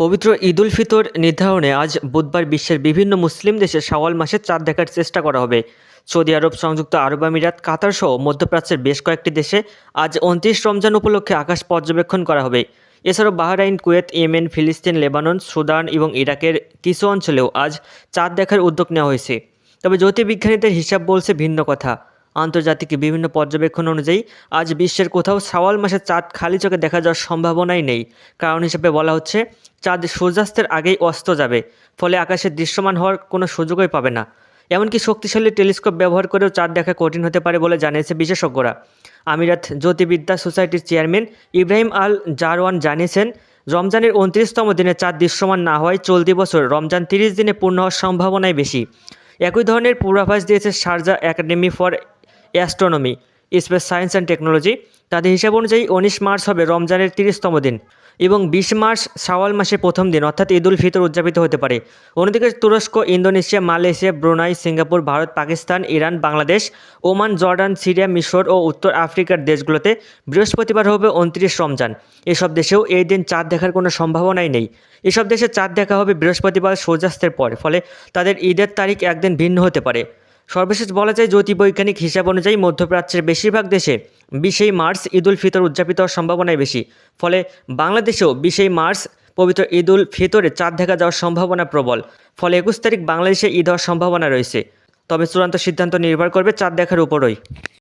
পবিত্র ঈদ উল ফিতর নির্ধারণে আজ বুধবার বিশ্বের বিভিন্ন মুসলিম দেশে শাওয়াল মাসে চাঁদ দেখার চেষ্টা করা হবে। সৌদি আরব, সংযুক্ত আরব আমিরাত, কাতার সহ মধ্যপ্রাচ্যের বেশ কয়েকটি দেশে আজ ২৯ রমজান উপলক্ষে আকাশ পর্যবেক্ষণ করা হবে। এছাড়াও বাহরাইন, কুয়েত, ইয়েমেন, ফিলিস্তিন, লেবানন, সুদান এবং ইরাকের কিছু অঞ্চলেও আজ চাঁদ দেখার উদ্যোগ নেওয়া হয়েছে। তবে জ্যোতির্বিজ্ঞানীদের হিসাব বলছে ভিন্ন কথা। আন্তর্জাতিক বিভিন্ন পর্যবেক্ষণ অনুযায়ী আজ বিশ্বের কোথাও শাওয়াল মাসে চাঁদ খালি চোখে দেখা যাওয়ার সম্ভাবনাই নেই। কারণ হিসেবে বলা হচ্ছে, চাঁদ সূর্যাস্তের আগেই অস্ত যাবে, ফলে আকাশে দৃশ্যমান হওয়ার কোনো সুযোগই পাবে না। এমনকি শক্তিশালী টেলিস্কোপ ব্যবহার করেও চাঁদ দেখা কঠিন হতে পারে বলে জানিয়েছে বিশেষজ্ঞরা। আমিরাত জ্যোতির্বিদ্যা সোসাইটির চেয়ারম্যান ইব্রাহিম আল জারওয়ান জানিয়েছেন, রমজানের ২৯তম দিনে চাঁদ দৃশ্যমান না হওয়ায় চলতি বছর রমজান ৩০ দিনে পূর্ণ হওয়ার সম্ভাবনাই বেশি। একই ধরনের পূর্বাভাস দিয়েছে Sharjah academy for astronomy, space science and technology. তাদের হিসাব অনুযায়ী ১৯ মার্চ হবে রমজানের ৩০তম দিন এবং ২০ মার্চ শাওয়াল মাসের প্রথম দিন অর্থাৎ ঈদ উল ফিতর উদযাপিত হতে পারে। অন্যদিকে তুরস্ক, Indonesia, Malaysia, Brunei, Singapore, Bharat, Pakistan, Iran, Bangladesh, Oman, Jordan, Syria, মিশর ও উত্তর আফ্রিকার দেশগুলোতে বৃহস্পতিবার হবে ২৯ রমজান। এসব দেশেও এই দিন চাঁদ দেখার কোনো সম্ভাবনাই নেই। এসব দেশে চাঁদ দেখা হবে বৃহস্পতিবার সূর্যাস্তের পর, ফলে তাদের ঈদের তারিখ একদিন ভিন্ন হতে পারে। সর্বশেষ বলা যায়, জ্যোতির্বৈজ্ঞানিক হিসাব অনুযায়ী মধ্যপ্রাচ্যের বেশিরভাগ দেশে ২০ মার্চ ঈদ উল ফিতর উদযাপিত হওয়ার সম্ভাবনাই বেশি। ফলে বাংলাদেশেও ২০ মার্চ পবিত্র ঈদ উল ফিতরে চাঁদ দেখা যাওয়ার সম্ভাবনা প্রবল। ফলে ২১ তারিখ বাংলাদেশে ঈদ হওয়ার সম্ভাবনা রয়েছে। তবে চূড়ান্ত সিদ্ধান্ত নির্ভর করবে চাঁদ দেখার উপরই।